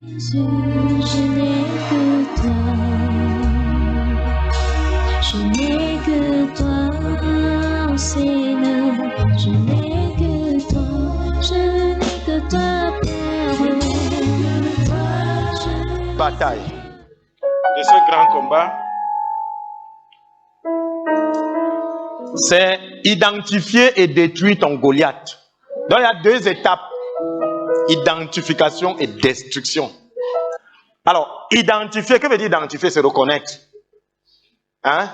Je n'ai que toi, je n'ai que toi, Seigneur, je n'ai que toi, je n'ai que toi, Père. Bataille de ce grand combat, c'est identifier et détruire ton Goliath. Donc il y a deux étapes, identification et destruction. Alors, identifier, que veut dire identifier? C'est reconnaître. Hein?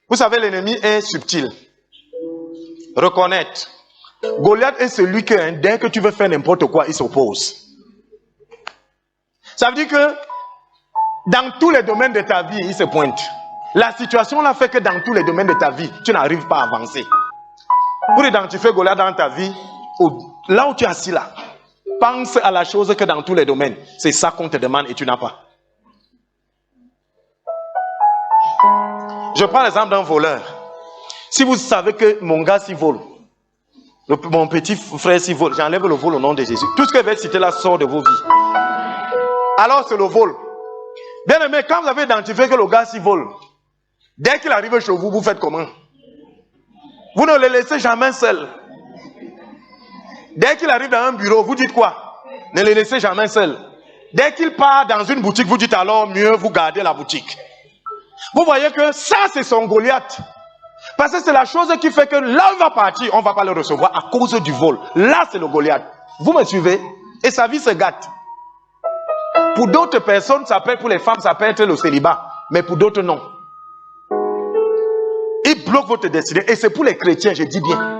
Vous savez, l'ennemi est subtil. Reconnaître. Goliath est celui que, dès que tu veux faire n'importe quoi, il s'oppose. Ça veut dire que dans tous les domaines de ta vie, il se pointe. La situation là fait que dans tous les domaines de ta vie, tu n'arrives pas à avancer. Pour identifier Goliath dans ta vie, là où tu es assis là, pense à la chose que dans tous les domaines, c'est ça qu'on te demande et tu n'as pas. Je prends l'exemple d'un voleur. Si vous savez que mon gars s'y vole, mon petit frère s'y vole, j'enlève le vol au nom de Jésus. Tout ce que je vais citer là sort de vos vies. Alors c'est le vol. Bien aimé, quand vous avez identifié que le gars s'y vole, dès qu'il arrive chez vous, vous faites comment? Vous ne le laissez jamais seul. Dès qu'il arrive dans un bureau, vous dites quoi? Ne le laissez jamais seul. Dès qu'il part dans une boutique, vous dites alors mieux vous gardez la boutique. Vous voyez que ça c'est son Goliath. Parce que c'est la chose qui fait que là où il va partir, on ne va pas le recevoir à cause du vol. Là c'est le Goliath. Vous me suivez? Et sa vie se gâte. Pour d'autres personnes, ça peut être, pour les femmes, ça peut être le célibat. Mais pour d'autres, non. Il bloque votre destinée. Et c'est pour les chrétiens, je dis bien.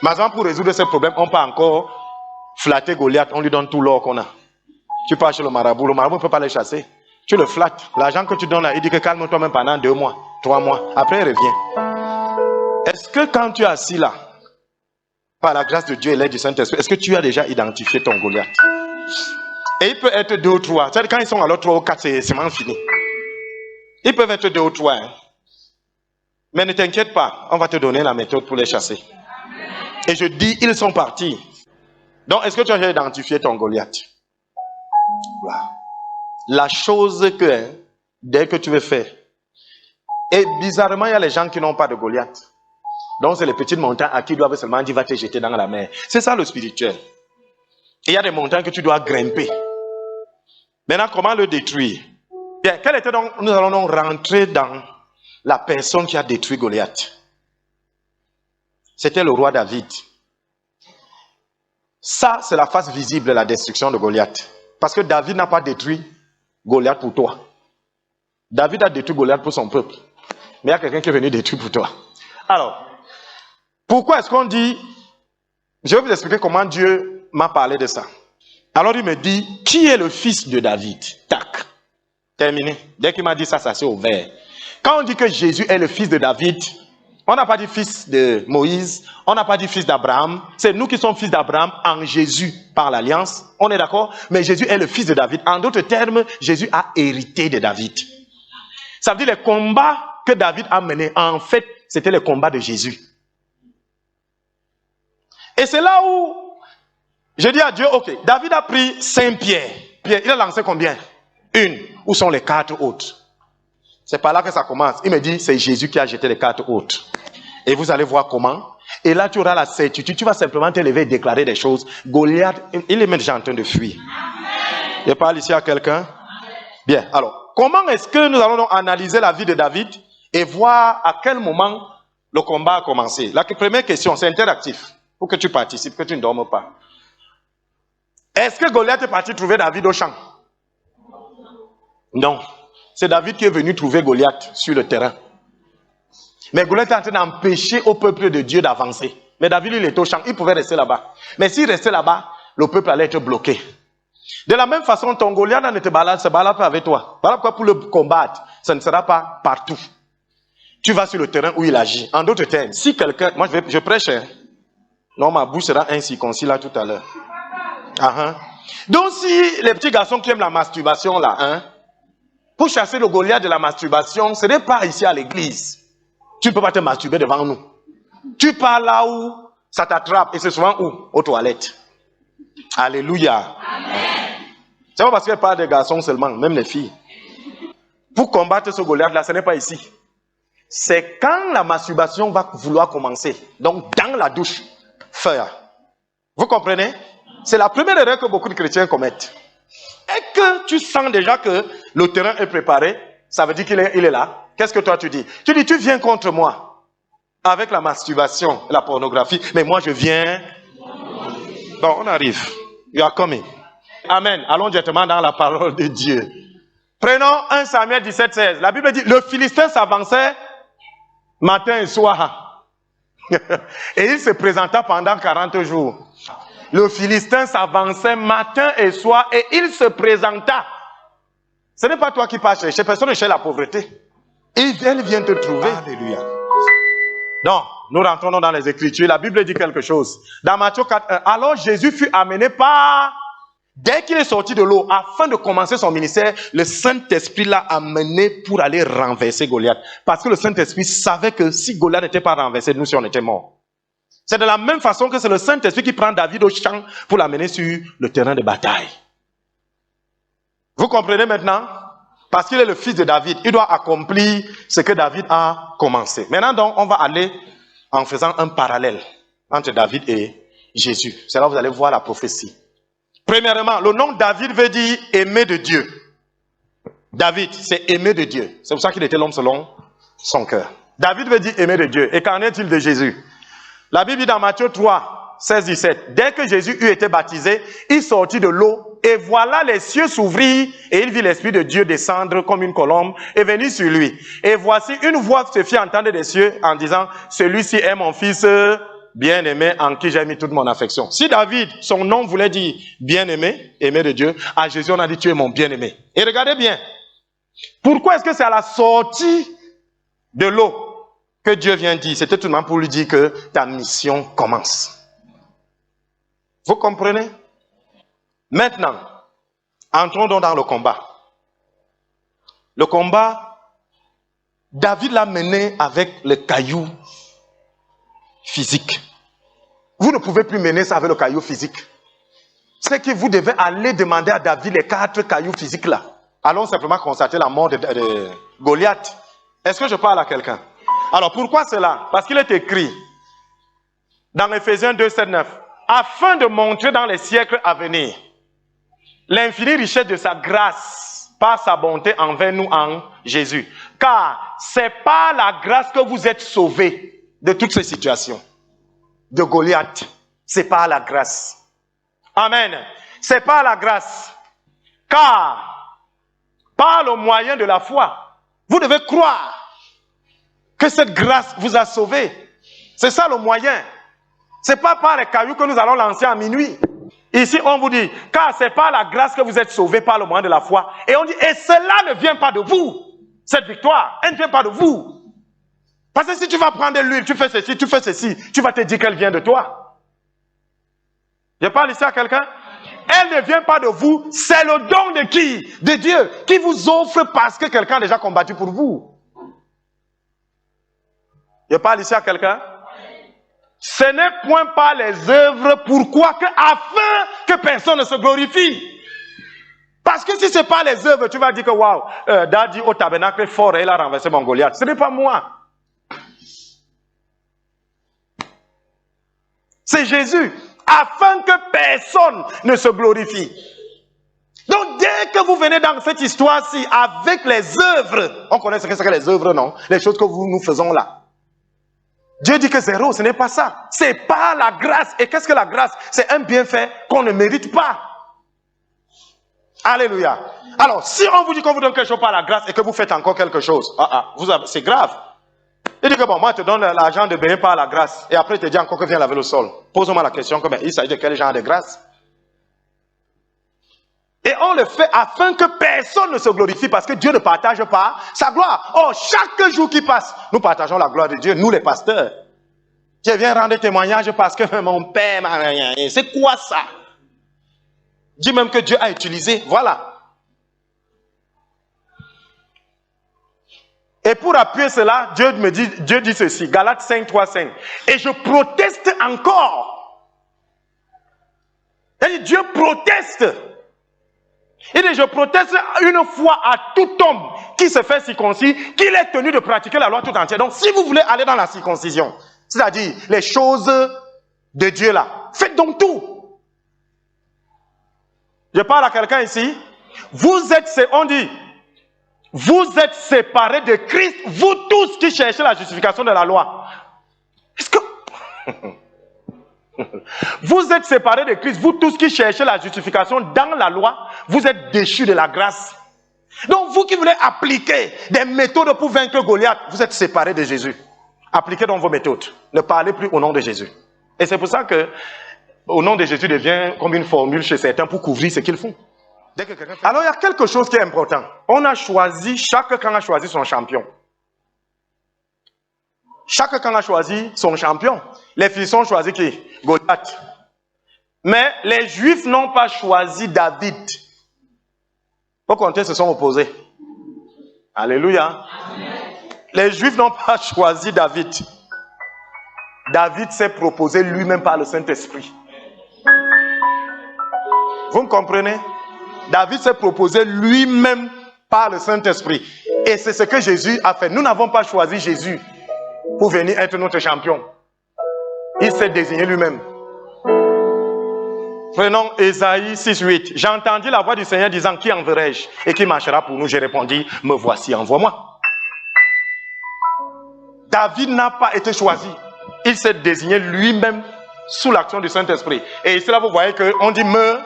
Maintenant, pour résoudre ce problème, on peut encore flatter Goliath. On lui donne tout l'or qu'on a. Tu pars chez le marabout ne peut pas les chasser. Tu le flattes. L'argent que tu donnes là, il dit que calme-toi même pendant 2 mois, 3 mois. Après, il revient. Est-ce que quand tu es assis là, par la grâce de Dieu et l'aide du Saint-Esprit, est-ce que tu as déjà identifié ton Goliath? Et il peut être 2 ou 3. C'est-à-dire quand ils sont alors 3 ou 4, c'est vraiment fini. Ils peuvent être 2 ou 3. Hein. Mais ne t'inquiète pas, on va te donner la méthode pour les chasser. Et je dis, ils sont partis. Donc, est-ce que tu as déjà identifié ton Goliath? Voilà. La chose que, dès que tu veux faire, et bizarrement, il y a les gens qui n'ont pas de Goliath. Donc, c'est les petites montagnes à qui ils doivent seulement dire, va te jeter dans la mer. C'est ça le spirituel. Et il y a des montagnes que tu dois grimper. Maintenant, comment le détruire? Bien, quel était donc, nous allons donc rentrer dans la personne qui a détruit Goliath. C'était le roi David. Ça, c'est la face visible de la destruction de Goliath. Parce que David n'a pas détruit Goliath pour toi. David a détruit Goliath pour son peuple. Mais il y a quelqu'un qui est venu détruire pour toi. Alors, pourquoi est-ce qu'on dit... Je vais vous expliquer comment Dieu m'a parlé de ça. Alors il me dit, qui est le fils de David? Tac. Terminé. Dès qu'il m'a dit ça, ça s'est ouvert. Quand on dit que Jésus est le fils de David, on n'a pas dit fils de Moïse, on n'a pas dit fils d'Abraham. C'est nous qui sommes fils d'Abraham en Jésus par l'alliance. On est d'accord? Mais Jésus est le fils de David. En d'autres termes, Jésus a hérité de David. Ça veut dire les combats que David a menés, en fait, c'était les combats de Jésus. Et c'est là où je dis à Dieu, ok, David a pris 5 pierres. Pierre, il a lancé combien? 1. Où sont les 4 autres? C'est par là que ça commence. Il me dit, c'est Jésus qui a jeté les 4 autres. Et vous allez voir comment. Et là, tu auras la certitude. Tu vas simplement te lever et déclarer des choses. Goliath, il est même déjà en train de fuir. Je parle ici à quelqu'un. Bien, alors, comment est-ce que nous allons donc analyser la vie de David et voir à quel moment le combat a commencé? La première question, c'est interactif. Pour que tu participes, que tu ne dormes pas. Est-ce que Goliath est parti trouver David au champ? Non. C'est David qui est venu trouver Goliath sur le terrain. Mais Goliath est en train d'empêcher au peuple de Dieu d'avancer. Mais David, il est au champ. Il pouvait rester là-bas. Mais s'il restait là-bas, le peuple allait être bloqué. De la même façon, ton Goliath ne te balade, se balade pas avec toi. Voilà pourquoi pour le combattre, ça ne sera pas partout. Tu vas sur le terrain où il agit. En d'autres termes, si quelqu'un... Moi, je prêche. Hein. Non, ma bouche sera incirconcis là tout à l'heure. Donc si les petits garçons qui aiment la masturbation là, hein, pour chasser le Goliath de la masturbation, ce n'est pas ici à l'église. Tu ne peux pas te masturber devant nous. Tu pars là où ça t'attrape et c'est souvent où? Aux toilettes. Alléluia. Amen. pas parce qu'elle parle des garçons seulement, même les filles. Pour combattre ce Goliath-là, ce n'est pas ici. C'est quand la masturbation va vouloir commencer. Donc, dans la douche, feu. Vous comprenez? C'est la première erreur que beaucoup de chrétiens commettent. Et que tu sens déjà que le terrain est préparé, ça veut dire qu'il est là. Qu'est-ce que toi tu dis? Tu dis, tu viens contre moi avec la masturbation, la pornographie, mais moi je viens. Bon, on arrive. You are coming. Amen. Allons directement dans la parole de Dieu. Prenons 1 Samuel 17, 16. La Bible dit, le Philistin s'avançait matin et soir. Et il se présenta pendant 40 jours. Le Philistin s'avançait matin et soir et il se présenta. Ce n'est pas toi qui pars chercher, personne ne cherche la pauvreté. Elle vient te trouver. Alléluia. Donc, nous rentrons dans les Écritures. La Bible dit quelque chose. Dans Matthieu 4, alors Jésus fut amené par... Dès qu'il est sorti de l'eau, afin de commencer son ministère, le Saint-Esprit l'a amené pour aller renverser Goliath. Parce que le Saint-Esprit savait que si Goliath n'était pas renversé, nous si on était morts. C'est de la même façon que c'est le Saint-Esprit qui prend David au champ pour l'amener sur le terrain de bataille. Vous comprenez maintenant? Parce qu'il est le fils de David, il doit accomplir ce que David a commencé. Maintenant donc, on va aller en faisant un parallèle entre David et Jésus. C'est là que vous allez voir la prophétie. Premièrement, le nom David veut dire aimé de Dieu. David, c'est aimé de Dieu. C'est pour ça qu'il était l'homme selon son cœur. David veut dire aimé de Dieu. Et qu'en est-il de Jésus? La Bible dit dans Matthieu 3, 16, 17. Dès que Jésus eut été baptisé, il sortit de l'eau et voilà les cieux s'ouvrir et il vit l'Esprit de Dieu descendre comme une colombe et venir sur lui. Et voici une voix se fit entendre des cieux en disant, celui-ci est mon fils bien-aimé en qui j'ai mis toute mon affection. Si David, son nom voulait dire bien-aimé, aimé de Dieu, à Jésus on a dit tu es mon bien-aimé. Et regardez bien, pourquoi est-ce que c'est à la sortie de l'eau que Dieu vient dire? C'était tout de même pour lui dire que ta mission commence. Vous comprenez? Maintenant, entrons donc dans le combat. Le combat, David l'a mené avec le caillou physique. Vous ne pouvez plus mener ça avec le caillou physique. C'est que vous devez aller demander à David les 4 cailloux physiques là. Allons simplement constater la mort de Goliath. Est-ce que je parle à quelqu'un? Alors pourquoi cela? Parce qu'il est écrit dans Ephésiens 2, 7, 9, afin de montrer dans les siècles à venir l'infinie richesse de sa grâce par sa bonté envers nous en Jésus. Car c'est par la grâce que vous êtes sauvés de toutes ces situations. De Goliath, c'est par la grâce. Amen. C'est par la grâce. Car par le moyen de la foi, vous devez croire que cette grâce vous a sauvé. C'est ça le moyen. C'est pas par les cailloux que nous allons lancer à minuit. Ici, on vous dit, car c'est par la grâce que vous êtes sauvés par le moyen de la foi. Et on dit, et cela ne vient pas de vous. Cette victoire, elle ne vient pas de vous. Parce que si tu vas prendre l'huile, tu fais ceci, tu vas te dire qu'elle vient de toi. Je parle ici à quelqu'un. Elle ne vient pas de vous, c'est le don de qui? De Dieu, qui vous offre parce que quelqu'un a déjà combattu pour vous. Je parle ici à quelqu'un. Ce n'est point par les œuvres, pourquoi que afin que personne ne se glorifie. Parce que si ce n'est pas les œuvres, tu vas dire que waouh, Daddy au tabernacle fort et il a renversé mon Goliath. Ce n'est pas moi. C'est Jésus, afin que personne ne se glorifie. Donc dès que vous venez dans cette histoire-ci avec les œuvres, on connaît ce que c'est que les œuvres, non? Les choses que nous faisons là. Dieu dit que zéro, ce n'est pas ça. C'est pas la grâce. Et qu'est-ce que la grâce? C'est un bienfait qu'on ne mérite pas. Alléluia. Alors, si on vous dit qu'on vous donne quelque chose par la grâce et que vous faites encore quelque chose, c'est grave. Il dit que bon, moi je te donne l'argent de baigner par la grâce. Et après il te dit encore que viens laver le sol. Pose-moi la question, il s'agit de quel genre de grâce? Et on le fait afin que personne ne se glorifie parce que Dieu ne partage pas sa gloire. Oh, chaque jour qui passe, nous partageons la gloire de Dieu, nous les pasteurs. Je viens rendre témoignage parce que mon père m'a rien. C'est quoi ça? Dis même que Dieu a utilisé, voilà. Et pour appuyer cela, Dieu dit ceci, Galates 5, 3, 5. Et je proteste encore. Et Dieu proteste. Il dit, je proteste une fois à tout homme qui se fait circoncis, qu'il est tenu de pratiquer la loi tout entière. Donc, si vous voulez aller dans la circoncision, c'est-à-dire les choses de Dieu là, faites donc tout. Je parle à quelqu'un ici. Vous êtes, on dit, vous êtes séparés de Christ, vous tous qui cherchez la justification de la loi. Est-ce que... Vous êtes séparés de Christ, vous tous qui cherchez la justification dans la loi, vous êtes déchus de la grâce. Donc vous qui voulez appliquer des méthodes pour vaincre Goliath, vous êtes séparés de Jésus. Appliquez donc vos méthodes. Ne parlez plus au nom de Jésus. Et c'est pour ça que au nom de Jésus devient comme une formule chez certains pour couvrir ce qu'ils font. Dès que quelqu'un fait... Alors il y a quelque chose qui est important. On a choisi, chaque camp a choisi son champion. Chaque camp a choisi son champion. Les Philistins ont choisi qui? Goliath. Mais les Juifs n'ont pas choisi David. Au contraire, ils se sont opposés. Alléluia. Amen. Les Juifs n'ont pas choisi David. David s'est proposé lui-même par le Saint-Esprit. Vous me comprenez? David s'est proposé lui-même par le Saint-Esprit. Et c'est ce que Jésus a fait. Nous n'avons pas choisi Jésus pour venir être notre champion. Il s'est désigné lui-même. Prenons Ésaïe 6:8. J'ai entendu la voix du Seigneur disant, qui enverrai-je et qui marchera pour nous? J'ai répondu, me voici, envoie-moi. David n'a pas été choisi. Il s'est désigné lui-même sous l'action du Saint-Esprit. Et ici là, vous voyez qu'on dit, me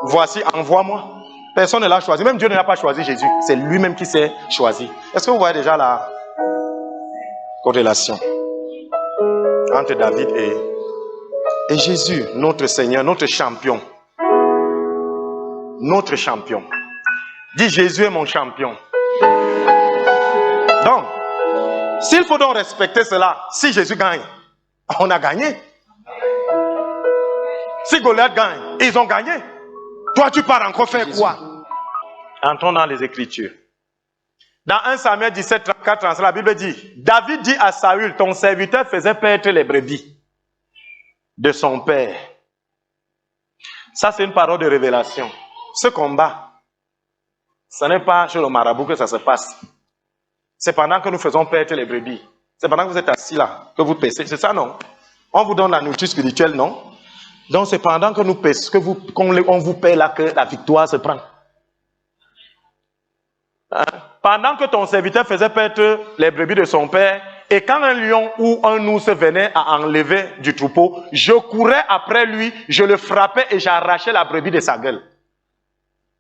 voici, envoie-moi. Personne ne l'a choisi. Même Dieu ne l'a pas choisi Jésus. C'est lui-même qui s'est choisi. Est-ce que vous voyez déjà la corrélation entre David et Jésus, notre Seigneur, notre champion. Notre champion. Dis, Jésus est mon champion. Donc, s'il faut donc respecter cela, si Jésus gagne, on a gagné. Si Goliath gagne, ils ont gagné. Toi, tu pars encore faire quoi? Entrons dans les Écritures. Dans 1 Samuel 17, 34, 35, la Bible dit, David dit à Saül, ton serviteur faisait paître les brebis de son père. Ça, c'est une parole de révélation. Ce combat, ce n'est pas chez le marabout que ça se passe. C'est pendant que nous faisons paître les brebis. C'est pendant que vous êtes assis là, que vous paissez. C'est ça, non? On vous donne la nourriture spirituelle, non? Donc, c'est pendant que nous paissons, qu'on vous paie là, que la victoire se prend. Hein? Pendant que ton serviteur faisait paître les brebis de son père, et quand un lion ou un ours venait à enlever du troupeau, je courais après lui, je le frappais et j'arrachais la brebis de sa gueule.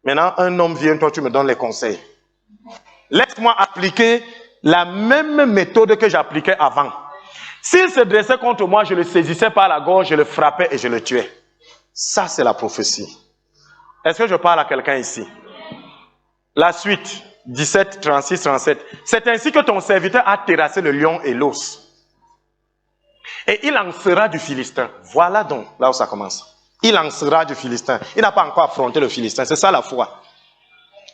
Maintenant, un homme vient, toi tu me donnes les conseils. Laisse-moi appliquer la même méthode que j'appliquais avant. S'il se dressait contre moi, je le saisissais par la gorge, je le frappais et je le tuais. Ça, c'est la prophétie. Est-ce que je parle à quelqu'un ici? La suite, 17, 36, 37. C'est ainsi que ton serviteur a terrassé le lion et l'os. Et il en sera du Philistin. Voilà donc là où ça commence. Il en sera du Philistin. Il n'a pas encore affronté le Philistin. C'est ça la foi.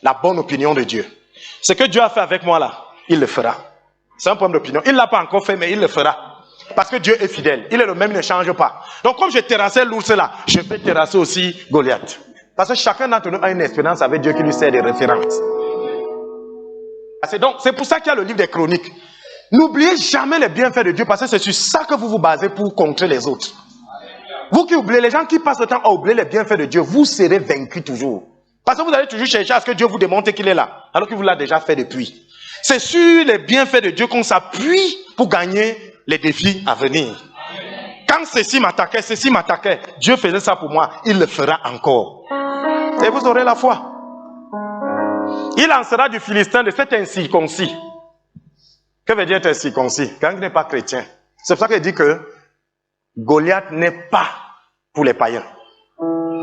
La bonne opinion de Dieu. Ce que Dieu a fait avec moi là, il le fera. C'est un problème d'opinion. Il ne l'a pas encore fait, mais il le fera. Parce que Dieu est fidèle. Il est le même, il ne change pas. Donc comme j'ai terrassé l'ours là, je peux terrasser aussi Goliath. Parce que chacun d'entre nous a une expérience avec Dieu qui lui sert de référence. Donc c'est pour ça qu'il y a le livre des Chroniques. N'oubliez jamais les bienfaits de Dieu parce que c'est sur ça que vous vous basez pour contrer les autres. Vous qui oubliez, les gens qui passent le temps à oublier les bienfaits de Dieu, vous serez vaincus toujours. Parce que vous allez toujours chercher à ce que Dieu vous démontre qu'il est là, alors qu'il vous l'a déjà fait depuis. C'est sur les bienfaits de Dieu qu'on s'appuie pour gagner les défis à venir. Quand ceci m'attaquait, Dieu faisait ça pour moi, il le fera encore. Et vous aurez la foi. Il en sera du Philistin de cet incirconcis. Que veut dire être incirconcis? Quand il n'est pas chrétien. C'est pour ça qu'il dit que Goliath n'est pas pour les païens.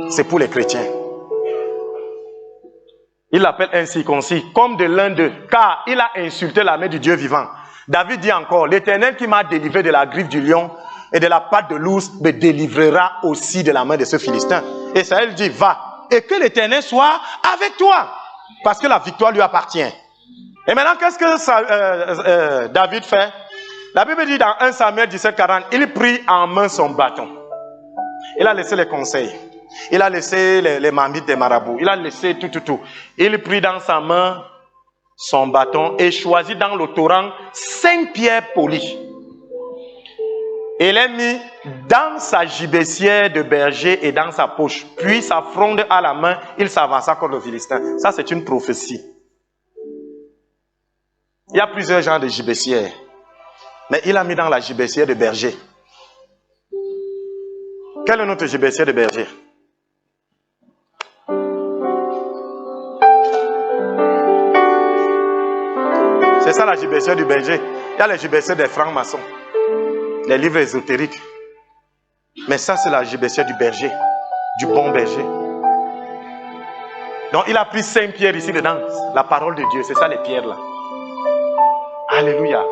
C'est pour les chrétiens. Il l'appelle incirconcis, comme de l'un d'eux, car il a insulté l'armée du Dieu vivant. David dit encore, l'Éternel qui m'a délivré de la griffe du lion et de la patte de l'ours me délivrera aussi de la main de ce Philistin. Et Saül dit, va, et que l'Éternel soit avec toi, parce que la victoire lui appartient. Et maintenant, qu'est-ce que David fait? La Bible dit dans 1 Samuel 17, 40, il prit en main son bâton. Il a laissé les conseils. Il a laissé les marmites des marabouts. Il a laissé tout. Il prit dans sa main son bâton et choisit dans le torrent 5 pierres polies. Et les mit dans sa gibecière de berger et dans sa poche. Puis sa fronde à la main, il s'avança contre le Philistin. Ça, c'est une prophétie. Il y a plusieurs genres de gibecières. Mais il a mis dans la gibecière de berger. Quelle est notre gibecière de berger? C'est ça la gibecière du berger. Il y a les gibecières des francs-maçons. Les livres ésotériques. Mais ça, c'est la gibecière du berger. Du bon berger. Donc, il a pris 5 pierres ici dedans. La parole de Dieu, c'est ça les pierres là. Alléluia.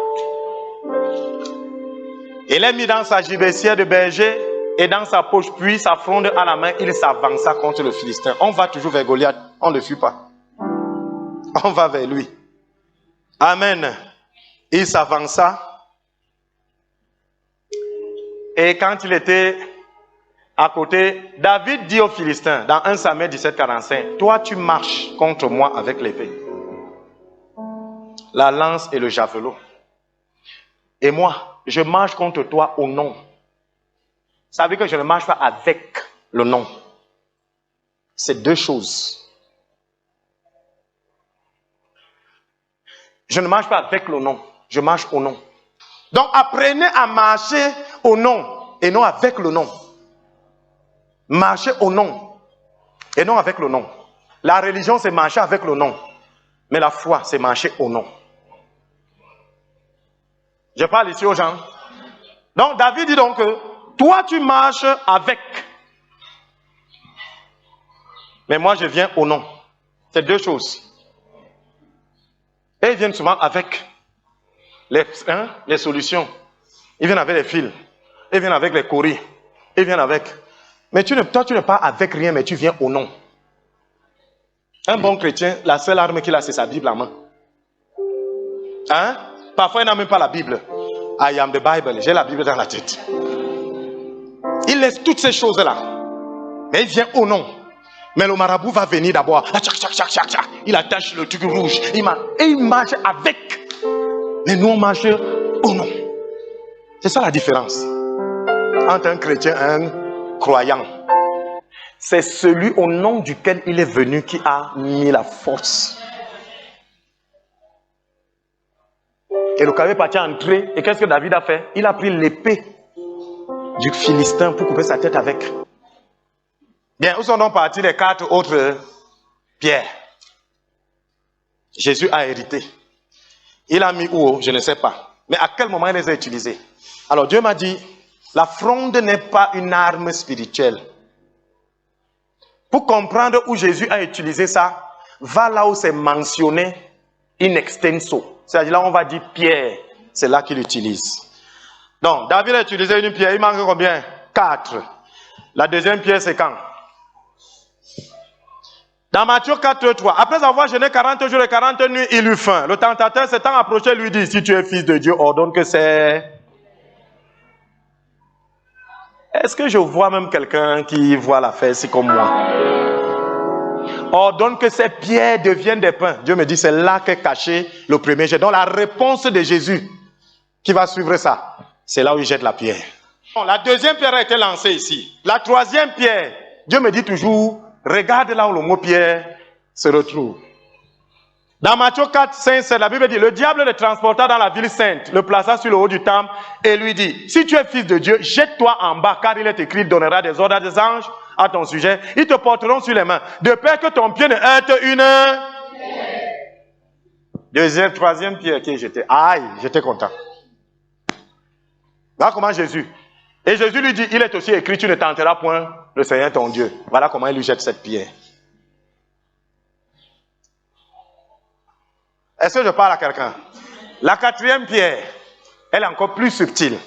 Il les mis dans sa gibecière de berger et dans sa poche, puis sa fronde à la main, il s'avança contre le Philistin. On va toujours vers Goliath, on ne le fuit pas. On va vers lui. Amen. Il s'avança. Et quand il était à côté, David dit aux Philistins, dans 1 Samuel 17, 45, « Toi, tu marches contre moi avec l'épée, la lance et le javelot. Et moi, je marche contre toi au nom. » Ça veut dire que je ne marche pas avec le nom. C'est 2 choses. Je ne marche pas avec le nom, je marche au nom. Donc apprenez à marcher au nom et non avec le nom. Marcher au nom et non avec le nom. La religion, c'est marcher avec le nom. Mais la foi, c'est marcher au nom. Je parle ici aux gens. Donc David dit donc que toi tu marches avec. Mais moi je viens au nom. C'est 2 choses. Et ils viennent souvent avec les solutions. Ils viennent avec les fils. Ils viennent avec les courriers. Ils viennent avec. Mais toi tu n'es pas avec rien, mais tu viens au nom. Un bon chrétien, la seule arme qu'il a, c'est sa Bible à main. Hein? Parfois, il n'a même pas la Bible. I am the Bible. J'ai la Bible dans la tête. Il laisse toutes ces choses-là. Mais il vient au nom. Mais le marabout va venir d'abord. Il attache le truc rouge. Et il marche avec. Mais nous, on marche au nom. C'est ça la différence. Entre un chrétien et un croyant. C'est celui au nom duquel il est venu qui a mis la force. Et le cavalier parti entrer. Et qu'est-ce que David a fait? Il a pris l'épée du Philistin pour couper sa tête avec. Bien, où sont donc partis les 4 autres pierres? Jésus a hérité. Il a mis où? Je ne sais pas. Mais à quel moment il les a utilisés? Alors Dieu m'a dit, la fronde n'est pas une arme spirituelle. Pour comprendre où Jésus a utilisé ça, va là où c'est mentionné in extenso. C'est-à-dire là on va dire pierre. C'est là qu'il utilise. Donc, David a utilisé une pierre. Il manque combien? 4. La deuxième pierre, c'est quand? Dans Matthieu 4, 3. Après avoir jeûné 40 jours et 40 nuits, il eut faim. Le tentateur s'étant approché lui dit, si tu es fils de Dieu, ordonne que c'est... Est-ce que je vois même quelqu'un qui voit l'affaire ici comme moi? Ordonne que ces pierres deviennent des pains. Dieu me dit, c'est là qu'est caché le premier jet. Donc la réponse de Jésus qui va suivre ça, c'est là où il jette la pierre. Bon, la deuxième pierre a été lancée ici. La troisième pierre, Dieu me dit toujours, regarde là où le mot pierre se retrouve. Dans Matthieu 4, 5, 7, la Bible dit, le diable le transporta dans la ville sainte, le plaça sur le haut du temple et lui dit, si tu es fils de Dieu, jette-toi en bas, car il est écrit, il donnera des ordres à des anges à ton sujet. Ils te porteront sur les mains, de peur que ton pied ne heurte une... Deuxième, troisième pierre qui est jetée. Aïe, j'étais content. Voilà comment Jésus. Et Jésus lui dit, il est aussi écrit, tu ne tenteras point le Seigneur ton Dieu. Voilà comment il lui jette cette pierre. Est-ce que je parle à quelqu'un? La quatrième pierre, elle est encore plus subtile.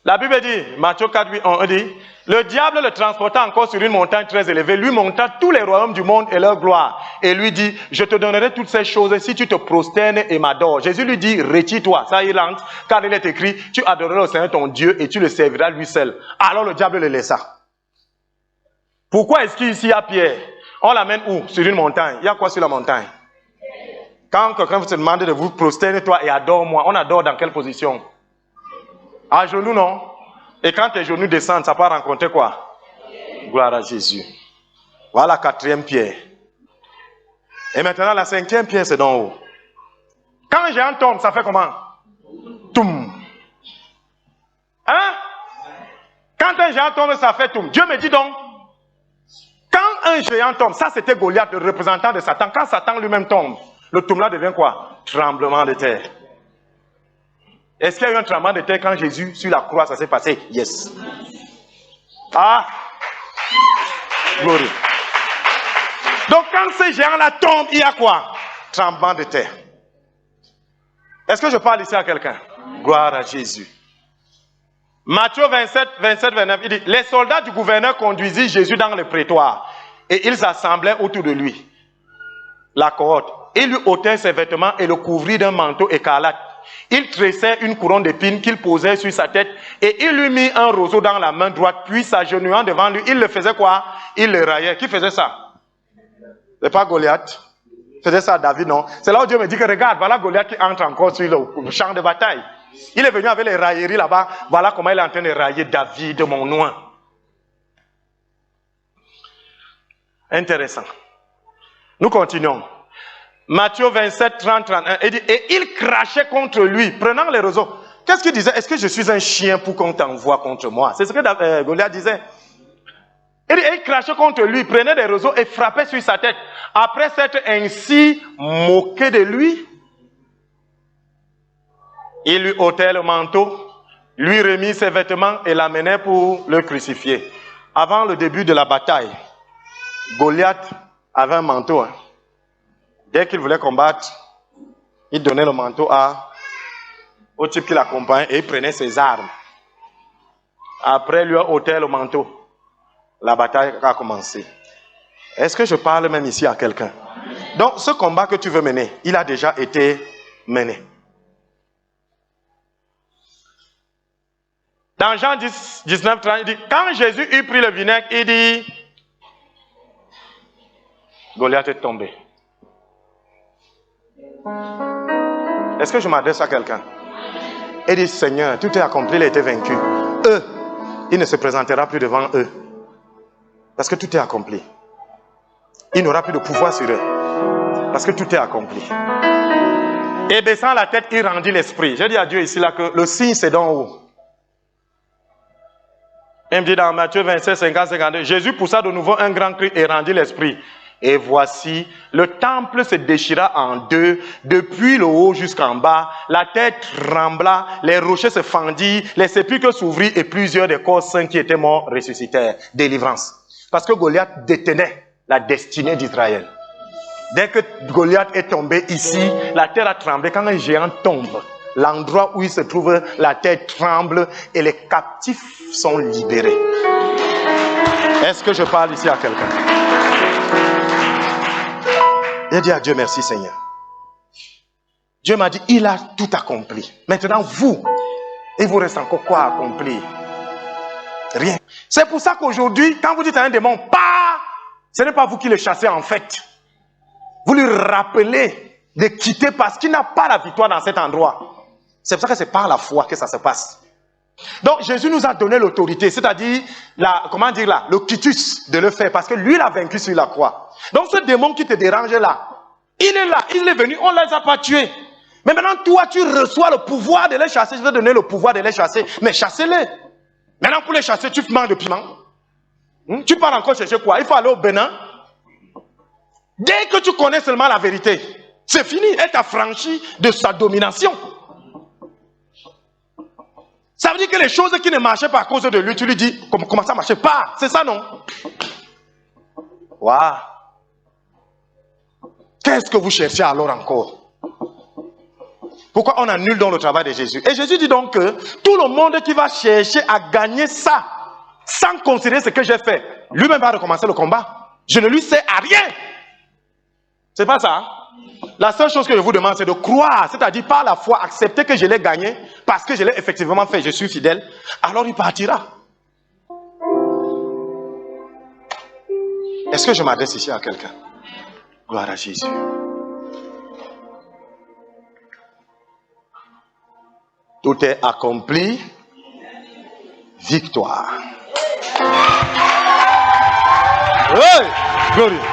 La Bible dit, Matthieu 4, 8, 1 dit, Le diable le transporta encore sur une montagne très élevée, lui montra tous les royaumes du monde et leur gloire, et lui dit, je te donnerai toutes ces choses si tu te prosternes et m'adores. Jésus lui dit, retire-toi, ça il entre, car il est écrit, tu adoreras le Seigneur ton Dieu et tu le serviras lui seul. Alors le diable le laissa. Pourquoi est-ce qu'ici il y a Pierre? On l'amène où? Sur une montagne. Il y a quoi sur la montagne? Quand quelqu'un vous demande de vous prosterner toi et adore-moi, on adore dans quelle position? À genoux, non? Et quand tes genoux descendent, ça peut rencontrer quoi? Gloire à Jésus. Voilà la 4e pierre. Et maintenant, la 5e pierre, c'est d'en haut. Quand un géant tombe, ça fait comment? Toum. Hein? Quand un géant tombe, ça fait toum. Dieu me dit donc, quand un géant tombe, ça c'était Goliath, le représentant de Satan. Quand Satan lui-même tombe, le toum là devient quoi? Tremblement de terre. Est-ce qu'il y a eu un tremblement de terre quand Jésus, sur la croix, ça s'est passé? Yes. Ah! Glory. Donc quand ces géants-là tombent, il y a quoi? Tremblement de terre. Est-ce que je parle ici à quelqu'un? Gloire à Jésus. Matthieu 27, 29, il dit, les soldats du gouverneur conduisirent Jésus dans le prétoire et ils s'assemblaient autour de lui. La cohorte. Ils lui ôtèrent ses vêtements et le couvrirent d'un manteau écarlate. Il tressait une couronne d'épines qu'il posait sur sa tête et il lui mit un roseau dans la main droite, puis s'agenouillant devant lui, il le faisait quoi? Il le raillait. Qui faisait ça? C'est pas Goliath. Il faisait ça à David, non? C'est là où Dieu me dit que regarde, voilà Goliath qui entre encore sur le champ de bataille. Il est venu avec les railleries là-bas. Voilà comment il est en train de railler David, mon oint. Intéressant. Nous continuons. Matthieu 27, 30, 31. Il dit, et il crachait contre lui, prenant les roseaux. Qu'est-ce qu'il disait? Est-ce que je suis un chien pour qu'on t'envoie contre moi? C'est ce que Goliath disait. Il dit, et il crachait contre lui, prenait des roseaux et frappait sur sa tête. Après s'être ainsi moqué de lui, il lui ôtait le manteau, lui remit ses vêtements et l'amenait pour le crucifier. Avant le début de la bataille, Goliath avait un manteau. Dès qu'il voulait combattre, il donnait le manteau au type qui l'accompagnait et il prenait ses armes. Après, il lui a ôté le manteau. La bataille a commencé. Est-ce que je parle même ici à quelqu'un? Donc, ce combat que tu veux mener, il a déjà été mené. Dans Jean 10, 19, 30, il dit, quand Jésus eut pris le vinaigre, il dit, Goliath est tombé. Est-ce que je m'adresse à quelqu'un? Il dit, Seigneur, tout est accompli, il a été vaincu. Eux, il ne se présentera plus devant eux. Parce que tout est accompli. Il n'aura plus de pouvoir sur eux. Parce que tout est accompli. Et baissant la tête, il rendit l'esprit. J'ai dit à Dieu ici là que le signe c'est d'en haut. Il me dit dans Matthieu 27, 50, 52, Jésus poussa de nouveau un grand cri et rendit l'esprit. Et voici, le temple se déchira en deux, depuis le haut jusqu'en bas. La terre trembla, les rochers se fendirent, les sépulcres s'ouvrirent et plusieurs des corps saints qui étaient morts ressuscitèrent. Délivrance. Parce que Goliath détenait la destinée d'Israël. Dès que Goliath est tombé ici, la terre a tremblé. Quand un géant tombe, l'endroit où il se trouve, la terre tremble et les captifs sont libérés. Est-ce que je parle ici à quelqu'un? J'ai dit à Dieu, merci Seigneur. Dieu m'a dit, il a tout accompli. Maintenant, vous, il vous reste encore quoi accomplir? Rien. C'est pour ça qu'aujourd'hui, quand vous dites à un démon, pas, ce n'est pas vous qui le chassez en fait. Vous lui rappelez de quitter parce qu'il n'a pas la victoire dans cet endroit. C'est pour ça que c'est par la foi que ça se passe. Donc Jésus nous a donné l'autorité, c'est-à-dire, le quitus de le faire, parce que lui l'a vaincu sur la croix. Donc ce démon qui te dérange là, il est venu, on ne les a pas tués. Mais maintenant toi tu reçois le pouvoir de les chasser, je vais donner le pouvoir de les chasser, mais chassez-les. Maintenant pour les chasser, tu manges de piment. Tu pars encore chercher quoi? Il faut aller au Bénin. Dès que tu connais seulement la vérité, c'est fini, elle t'a franchi de sa domination. Ça veut dire que les choses qui ne marchaient pas à cause de lui, tu lui dis, comment ça ne marchait pas? C'est ça, non? Waouh! Qu'est-ce que vous cherchez alors encore? Pourquoi on annule donc le travail de Jésus? Et Jésus dit donc que tout le monde qui va chercher à gagner ça, sans considérer ce que j'ai fait, lui-même va recommencer le combat. Je ne lui sais à rien. C'est pas ça. La seule chose que je vous demande, c'est de croire, c'est-à-dire par la foi, accepter que je l'ai gagné, parce que je l'ai effectivement fait, je suis fidèle, alors il partira. Est-ce que je m'adresse ici à quelqu'un? Gloire à Jésus. Tout est accompli. Victoire. Oui, glorieux.